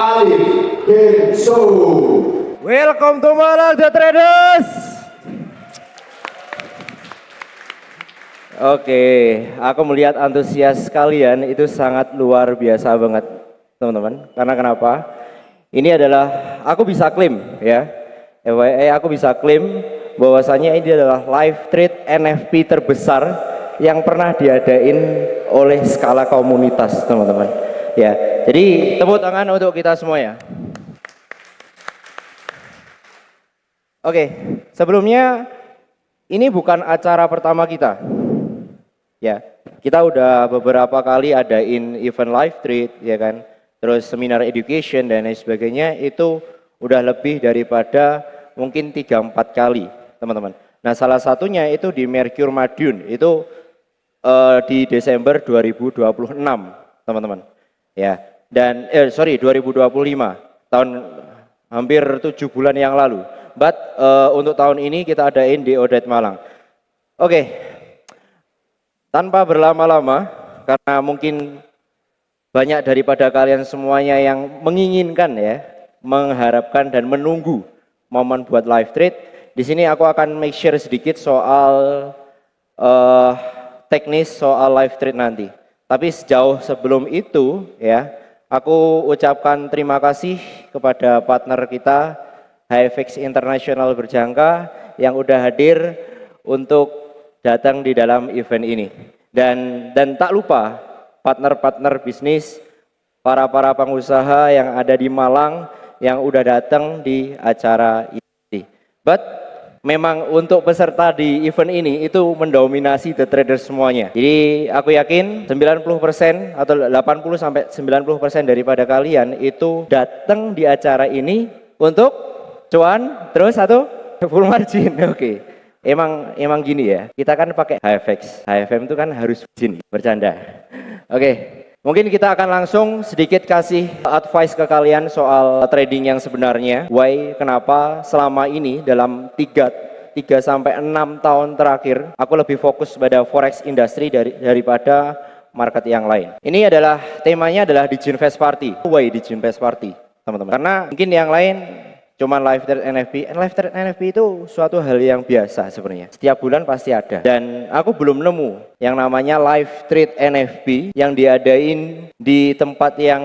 Alif Genso. Welcome to Malang The Traders. Oke, aku melihat antusias kalian itu sangat luar biasa banget, teman-teman. Karena kenapa? Ini adalah aku bisa klaim ya. Aku bisa klaim bahwasanya ini adalah live trade NFP terbesar yang pernah diadain oleh skala komunitas, teman-teman. Ya, jadi tepuk tangan untuk kita semua ya. Oke, sebelumnya ini bukan acara pertama kita. Ya, kita udah beberapa kali adain event live trade, ya kan, terus seminar education dan lain sebagainya, itu udah lebih daripada mungkin 3-4 kali, teman-teman. Nah, salah satunya itu di Mercure Madiun, itu di Desember 2026, teman-teman. Ya, dan 2025, tahun hampir 7 bulan yang lalu. But untuk tahun ini kita adain di Odet Malang. Oke. Tanpa berlama-lama, karena mungkin banyak daripada kalian semuanya yang menginginkan ya, mengharapkan dan menunggu momen buat live trade. Di sini aku akan make share sedikit soal teknis soal live trade nanti. Tapi sejauh sebelum itu ya, aku ucapkan terima kasih kepada partner kita HFX International Berjangka yang udah hadir untuk datang di dalam event ini. Dan tak lupa partner-partner bisnis, para pengusaha yang ada di Malang yang udah datang di acara ini. But memang untuk peserta di event ini itu mendominasi the traders semuanya. Jadi aku yakin 90% atau 80-90% daripada kalian itu datang di acara ini untuk cuan terus atau full margin. Oke. Emang gini ya, kita kan pakai HFX, HFM itu kan harus margin, bercanda. Oke, mungkin kita akan langsung sedikit kasih advice ke kalian soal trading yang sebenarnya. Why, kenapa selama ini dalam 3-6 tahun terakhir, aku lebih fokus pada forex industry daripada market yang lain. Ini adalah, temanya adalah Diginvest Party. Why Diginvest Party, teman-teman? Karena mungkin yang lain cuman live trade NFP. Live trade NFP itu suatu hal yang biasa sebenarnya. Setiap bulan pasti ada. Dan aku belum nemu yang namanya live trade NFP yang diadain di tempat yang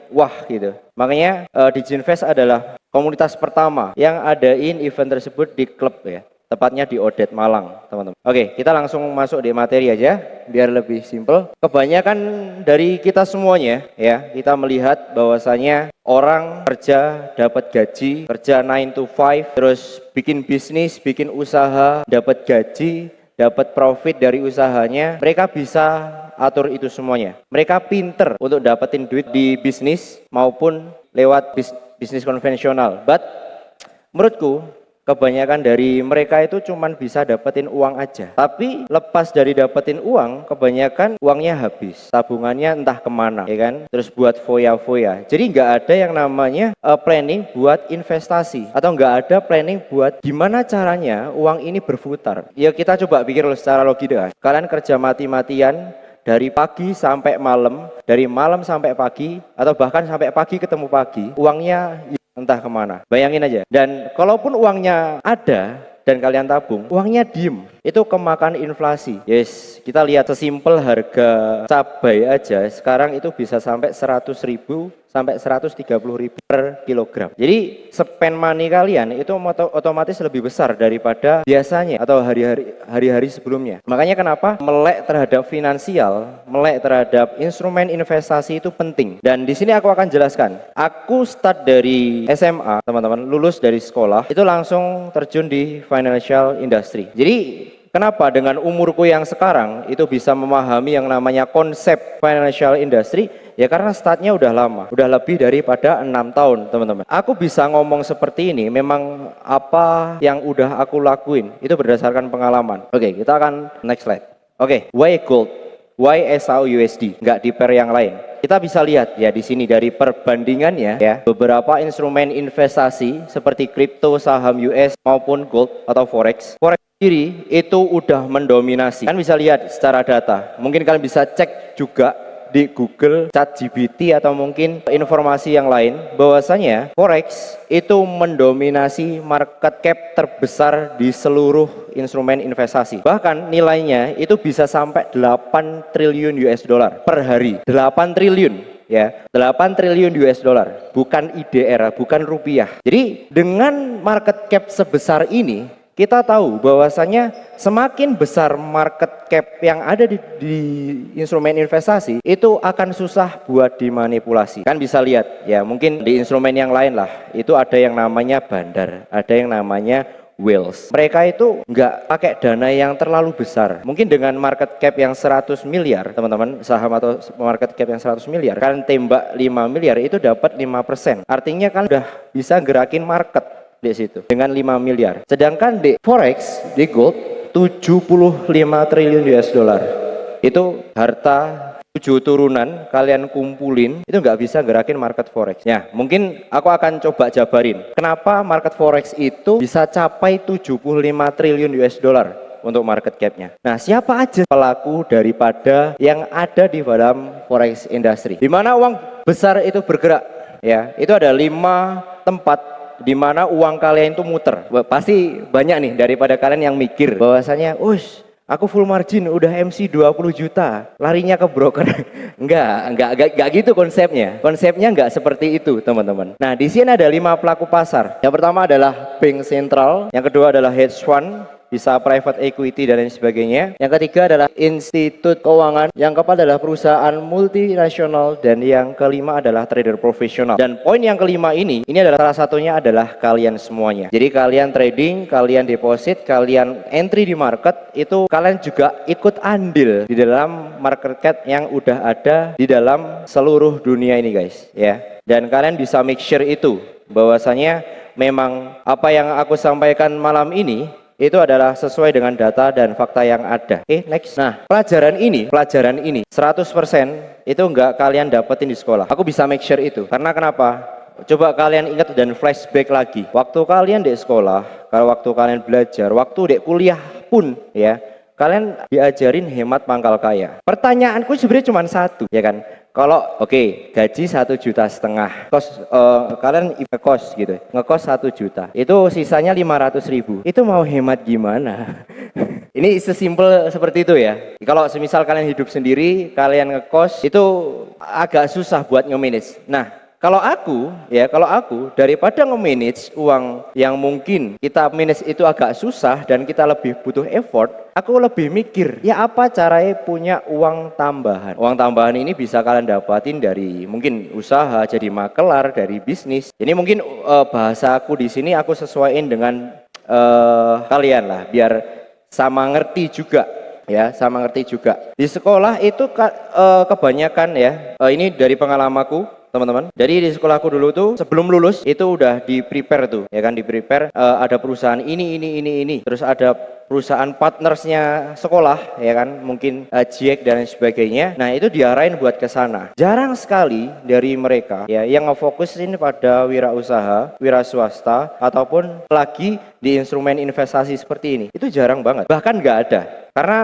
wah gitu. Makanya Diginvest adalah komunitas pertama yang adain event tersebut di klub ya. Tepatnya di Odet Malang, teman-teman. Oke, kita langsung masuk di materi aja biar lebih simple. Kebanyakan dari kita semuanya ya, kita melihat bahwasanya orang kerja dapat gaji, kerja 9 to 5, terus bikin bisnis, bikin usaha, dapat gaji, dapat profit dari usahanya. Mereka bisa atur itu semuanya. Mereka pinter untuk dapetin duit di bisnis maupun lewat bisnis konvensional. But menurutku kebanyakan dari mereka itu cuman bisa dapetin uang aja. Tapi lepas dari dapetin uang, kebanyakan uangnya habis. Tabungannya entah kemana, ya kan? Terus buat foya-foya. Jadi nggak ada yang namanya planning buat investasi. Atau nggak ada planning buat gimana caranya uang ini berputar. Ya kita coba pikir secara logika. Kalian kerja mati-matian dari pagi sampai malam, dari malam sampai pagi, atau bahkan sampai pagi ketemu pagi, uangnya entah kemana, bayangin aja. Dan kalaupun uangnya ada dan kalian tabung, uangnya diem, itu kemakan inflasi. Yes, kita lihat sesimpel harga cabai aja sekarang itu bisa sampai 100.000 sampai 130.000 per kilogram. Jadi spend money kalian itu otomatis lebih besar daripada biasanya atau hari-hari sebelumnya. Makanya kenapa melek terhadap finansial, melek terhadap instrumen investasi itu penting. Dan di sini aku akan jelaskan. Aku start dari SMA, teman-teman, lulus dari sekolah itu langsung terjun di financial industry. Jadi kenapa dengan umurku yang sekarang itu bisa memahami yang namanya konsep financial industry? Ya karena startnya udah lama, udah lebih daripada 6 tahun, teman-teman. Aku bisa ngomong seperti ini memang apa yang udah aku lakuin itu berdasarkan pengalaman. Oke, kita akan next slide. Oke, why gold? Why SAUUSD? Nggak di pair yang lain. Kita bisa lihat ya di sini dari perbandingannya ya, beberapa instrumen investasi seperti kripto, saham US maupun gold atau forex. Forex sendiri itu udah mendominasi. Kan bisa lihat secara data. Mungkin kalian bisa cek juga di Google, ChatGPT atau mungkin informasi yang lain bahwasanya forex itu mendominasi market cap terbesar di seluruh instrumen investasi. Bahkan nilainya itu bisa sampai 8 triliun US dollar per hari. 8 triliun ya, 8 triliun US dollar, bukan IDR, bukan rupiah. Jadi dengan market cap sebesar ini, kita tahu bahwasanya semakin besar market cap yang ada di instrumen investasi itu akan susah buat dimanipulasi. Kan bisa lihat ya, mungkin di instrumen yang lain lah, itu ada yang namanya bandar, ada yang namanya whales. Mereka itu nggak pakai dana yang terlalu besar. Mungkin dengan market cap yang 100 miliar, teman-teman, saham atau market cap yang 100 miliar, kalian tembak 5 miliar itu dapat 5%. Artinya kan udah bisa gerakin market di situ dengan 5 miliar. Sedangkan di forex, di gold 75 triliun US dollar. Itu harta 7 turunan kalian kumpulin itu nggak bisa gerakin market forex. Ya, mungkin aku akan coba jabarin kenapa market forex itu bisa capai 75 triliun US dollar untuk market capnya. Nah, siapa aja pelaku daripada yang ada di dalam forex industry? Di mana uang besar itu bergerak? Ya, itu ada 5 tempat di mana uang kalian itu muter. Pasti banyak nih daripada kalian yang mikir bahwasanya, aku full margin udah MC 20 juta, larinya ke broker. Enggak gitu konsepnya. Konsepnya enggak seperti itu, teman-teman. Nah, di sini ada 5 pelaku pasar. Yang pertama adalah bank sentral, yang kedua adalah hedge fund, bisa private equity dan lain sebagainya. Yang ketiga adalah institut keuangan, yang keempat adalah perusahaan multinasional, dan yang kelima adalah trader profesional. Dan poin yang kelima ini adalah salah satunya adalah kalian semuanya. Jadi kalian trading, kalian deposit, kalian entry di market, itu kalian juga ikut andil di dalam market cap yang udah ada di dalam seluruh dunia ini, guys, ya. Dan kalian bisa make sure itu bahwasanya memang apa yang aku sampaikan malam ini itu adalah sesuai dengan data dan fakta yang ada. Next. Nah, pelajaran ini 100% itu enggak kalian dapetin di sekolah. Aku bisa make sure itu. Karena kenapa? Coba kalian ingat dan flashback lagi. Waktu kalian di sekolah, kalau waktu kalian belajar, waktu di kuliah pun ya, kalian diajarin hemat pangkal kaya. Pertanyaanku sebenarnya cuma satu, ya kan? Kalau gaji 1,5 juta, kalian ngekos gitu, ngekos 1 juta, itu sisanya 500.000. Itu mau hemat gimana? Ini sesimpel seperti itu ya. Kalau semisal kalian hidup sendiri, kalian ngekos, itu agak susah buat nge-manage. Nah, kalau aku daripada nge-manage uang yang mungkin kita manage itu agak susah dan kita lebih butuh effort, aku lebih mikir, ya apa caranya punya uang tambahan. Uang tambahan ini bisa kalian dapatin dari mungkin usaha, jadi makelar, dari bisnis. Ini mungkin bahasa aku di sini aku sesuaiin dengan kalian lah, biar sama ngerti juga. Ya, sama ngerti juga. Di sekolah itu kebanyakan ya, ini dari pengalamanku, teman-teman. Jadi di sekolahku dulu tuh sebelum lulus itu udah di prepare tuh, ya kan, di prepare ada perusahaan ini. Terus ada perusahaan partnersnya sekolah, ya kan, mungkin JEK dan sebagainya. Nah, itu diarahin buat ke sana. Jarang sekali dari mereka ya yang ngefokusin pada wirausaha, wira swasta ataupun lagi di instrumen investasi seperti ini. Itu jarang banget. Bahkan nggak ada. Karena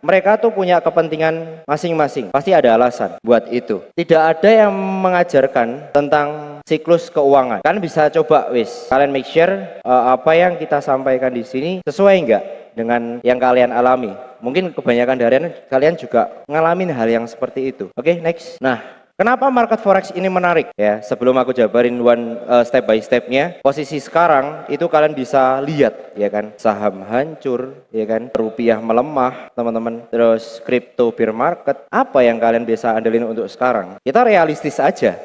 mereka tuh punya kepentingan masing-masing. Pasti ada alasan buat itu. Tidak ada yang mengajarkan tentang siklus keuangan. Kalian bisa coba kalian make sure apa yang kita sampaikan di sini sesuai enggak dengan yang kalian alami. Mungkin kebanyakan dari kalian juga ngalamin hal yang seperti itu. Next. Nah, kenapa market forex ini menarik? Ya, sebelum aku jabarin step by stepnya, posisi sekarang itu kalian bisa lihat, ya kan, saham hancur, ya kan, rupiah melemah, teman-teman. Terus crypto bear market. Apa yang kalian bisa andelin untuk sekarang? Kita realistis aja.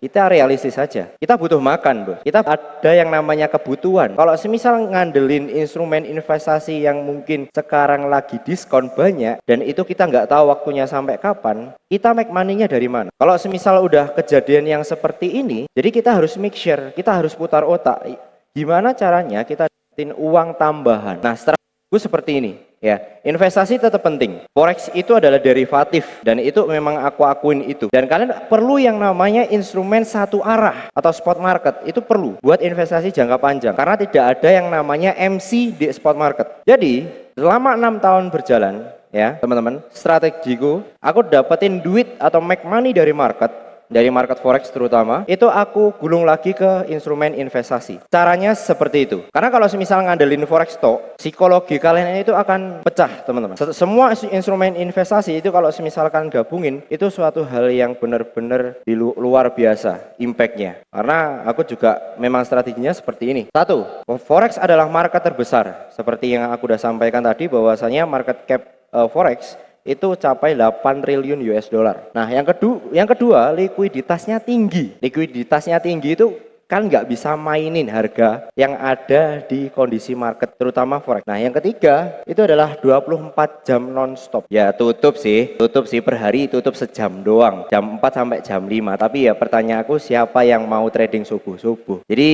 Kita butuh makan, bro. Kita ada yang namanya kebutuhan. Kalau semisal ngandelin instrumen investasi yang mungkin sekarang lagi diskon banyak dan itu kita nggak tahu waktunya sampai kapan, kita make money-nya dari mana? Kalau semisal udah kejadian yang seperti ini, jadi kita harus make sure, kita harus putar otak, gimana caranya kita dapetin uang tambahan. Nah, strategi seperti ini. ya. Investasi tetap penting. Forex itu adalah derivatif dan itu memang aku akuin itu. Dan kalian perlu yang namanya instrumen satu arah atau spot market. Itu perlu buat investasi jangka panjang karena tidak ada yang namanya MC di spot market. Jadi, selama 6 tahun berjalan, ya, teman-teman, strategiku, aku dapetin duit atau make money dari market forex terutama, itu aku gulung lagi ke instrumen investasi. Caranya seperti itu. Karena kalau semisal ngandelin forex tok, psikologi kalian itu akan pecah, teman-teman. Semua instrumen investasi itu kalau semisalkan gabungin, itu suatu hal yang benar-benar di luar biasa impact-nya. Karena aku juga memang strateginya seperti ini. Satu, forex adalah market terbesar. Seperti yang aku udah sampaikan tadi bahwasanya market cap forex itu capai 8 triliun US dollar. Nah, yang kedua likuiditasnya tinggi. Likuiditasnya tinggi itu kan nggak bisa mainin harga yang ada di kondisi market, terutama forex. Nah, yang ketiga itu adalah 24 jam non-stop. Ya tutup sih per hari, tutup sejam doang, jam 4 sampai jam 5. Tapi ya pertanyaanku, siapa yang mau trading subuh-subuh? Jadi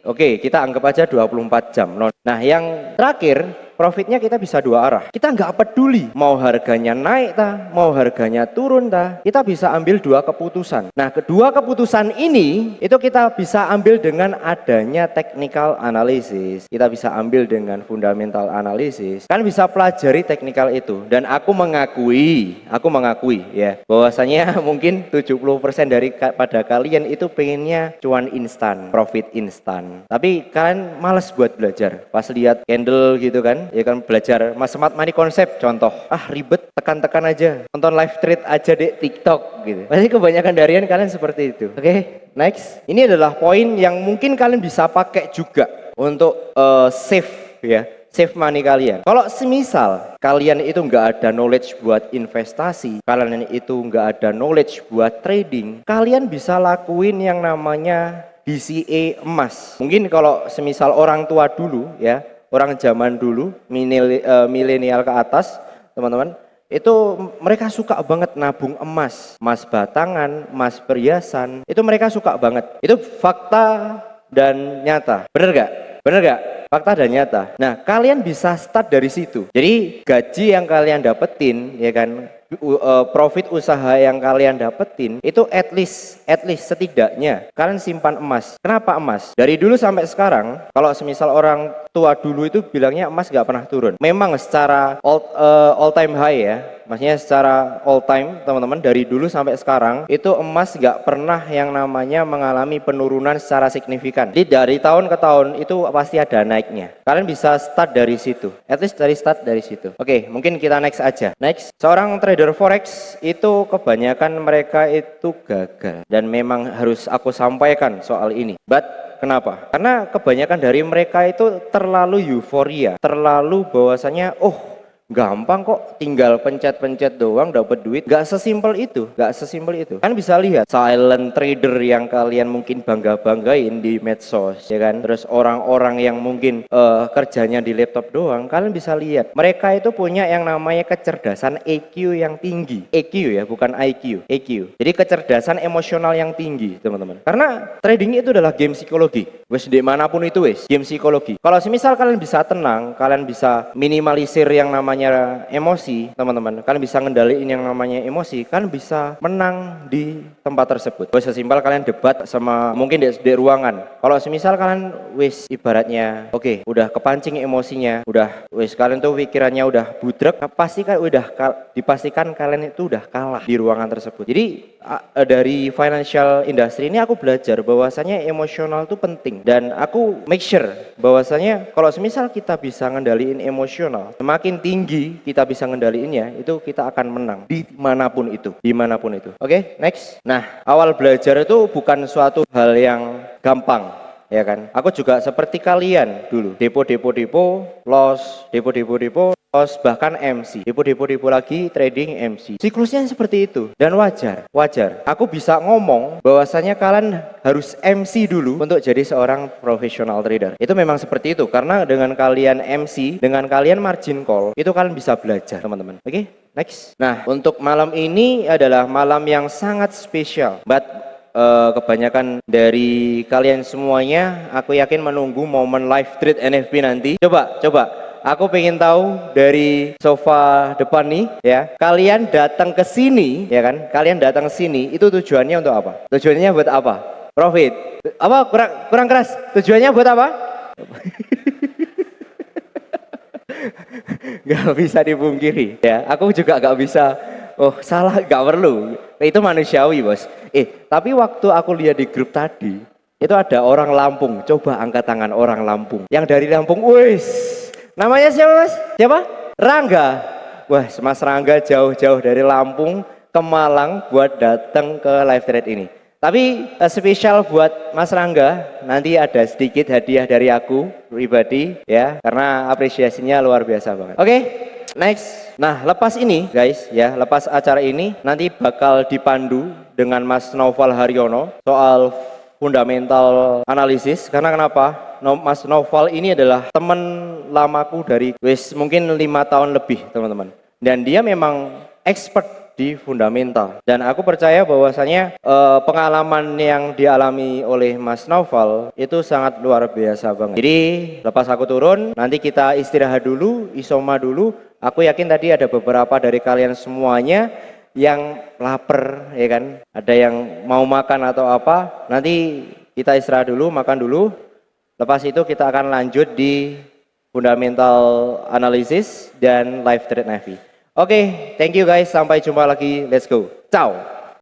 oke, kita anggap aja 24 jam. Nah, yang terakhir, profitnya kita bisa dua arah. Kita nggak peduli mau harganya naik mau harganya turun kita bisa ambil dua keputusan. Nah, kedua keputusan ini itu kita bisa ambil dengan adanya technical analysis. Kita bisa ambil dengan fundamental analysis. Kan bisa pelajari technical itu. Dan aku mengakui ya, bahwasanya mungkin 70% pada kalian itu pengennya cuan instan, profit instan. Tapi kalian males buat belajar. Pas lihat candle gitu kan, ya kan, belajar smart money konsep contoh, ribet, tekan-tekan aja, nonton live trade aja di TikTok gitu. Pasti kebanyakan darian kalian seperti itu. Oke, next. Ini adalah poin yang mungkin kalian bisa pakai juga untuk save money kalian. Kalau semisal kalian itu nggak ada knowledge buat investasi, kalian itu nggak ada knowledge buat trading, kalian bisa lakuin yang namanya DCA emas. Mungkin kalau semisal orang tua dulu ya, orang zaman dulu, milenial ke atas, teman-teman, itu mereka suka banget nabung emas batangan, emas perhiasan, itu mereka suka banget. Itu fakta dan nyata. Bener gak? Fakta dan nyata. Nah, kalian bisa start dari situ. Jadi gaji yang kalian dapetin, ya kan, profit usaha yang kalian dapetin itu at least setidaknya kalian simpan emas. Kenapa emas? Dari dulu sampai sekarang, kalau semisal orang tua dulu itu bilangnya emas gak pernah turun. Memang secara all time high ya, maksudnya secara all time, teman-teman, dari dulu sampai sekarang itu emas gak pernah yang namanya mengalami penurunan secara signifikan. Jadi dari tahun ke tahun itu pasti ada naiknya. Kalian bisa start dari situ, at least start dari situ. Oke, mungkin kita next aja. Next, seorang trader forex itu kebanyakan mereka itu gagal, dan memang harus aku sampaikan soal ini. But kenapa? Karena kebanyakan dari mereka itu terlalu euforia, terlalu bahwasanya gampang kok, tinggal pencet-pencet doang dapat duit. Gak sesimpel itu. Kan bisa lihat silent trader yang kalian mungkin bangga-banggain di medsos, ya kan. Terus orang-orang yang mungkin kerjanya di laptop doang, kalian bisa lihat mereka itu punya yang namanya kecerdasan EQ yang tinggi. EQ ya, bukan IQ. EQ. Jadi kecerdasan emosional yang tinggi, teman-teman. Karena trading itu adalah game psikologi. Wes dimanapun itu game psikologi. Kalau semisal kalian bisa tenang, kalian bisa minimalisir yang namanya emosi, teman-teman, kalian bisa ngendaliin yang namanya emosi, kalian bisa menang di tempat tersebut. Sesimpel kalian debat sama mungkin di ruangan. Kalau semisal kalian ibaratnya udah kepancing emosinya, kalian tuh pikirannya udah budrek, dipastikan kalian itu udah kalah di ruangan tersebut. Jadi dari financial industry ini aku belajar bahwasanya emosional itu penting, dan aku make sure bahwasanya kalau semisal kita bisa ngendaliin emosional, semakin tinggi kita bisa ngendaliinnya, itu kita akan menang dimanapun itu. Oke, next. Nah, awal belajar itu bukan suatu hal yang gampang, ya kan. Aku juga seperti kalian dulu, depo loss, bahkan MC, depo lagi, trading MC. Siklusnya seperti itu, dan wajar. Aku bisa ngomong bahwasanya kalian harus MC dulu untuk jadi seorang profesional trader. Itu memang seperti itu, karena dengan kalian MC, dengan kalian margin call, itu kalian bisa belajar, teman-teman. Oke, next. Nah, untuk malam ini adalah malam yang sangat spesial. Kebanyakan dari kalian semuanya, aku yakin menunggu momen live trade NFP nanti. Coba aku pengen tahu dari sofa depan nih ya. Kalian datang ke sini ya kan? Kalian datang ke sini itu tujuannya untuk apa? Tujuannya buat apa? Profit. Apa kurang keras? Tujuannya buat apa? Gak bisa dipungkiri ya. Aku juga gak bisa. Oh salah, gak perlu. Itu manusiawi bos. Tapi waktu aku lihat di grup tadi, itu ada orang Lampung. Coba angkat tangan orang Lampung. Yang dari Lampung, wis. Namanya siapa mas? Siapa? Rangga. Wah, Mas Rangga jauh-jauh dari Lampung ke Malang buat datang ke live trade ini. Tapi spesial buat Mas Rangga, nanti ada sedikit hadiah dari aku pribadi ya, karena apresiasinya luar biasa banget. Oke, next. Nah, lepas ini guys ya, lepas acara ini nanti bakal dipandu dengan Mas Noval Haryono soal fundamental analisis. Karena kenapa? Mas Noval ini adalah teman lamaku dari mungkin 5 tahun lebih teman-teman. Dan dia memang expert di fundamental, dan aku percaya bahwasanya pengalaman yang dialami oleh Mas Noval itu sangat luar biasa banget. Jadi lepas aku turun, nanti kita istirahat dulu, isoma dulu. Aku yakin tadi ada beberapa dari kalian semuanya yang lapar ya kan, ada yang mau makan atau apa. Nanti kita istirahat dulu, makan dulu. Lepas itu kita akan lanjut di fundamental analysis dan live trade navy. Oke, thank you guys. Sampai jumpa lagi. Let's go. Ciao.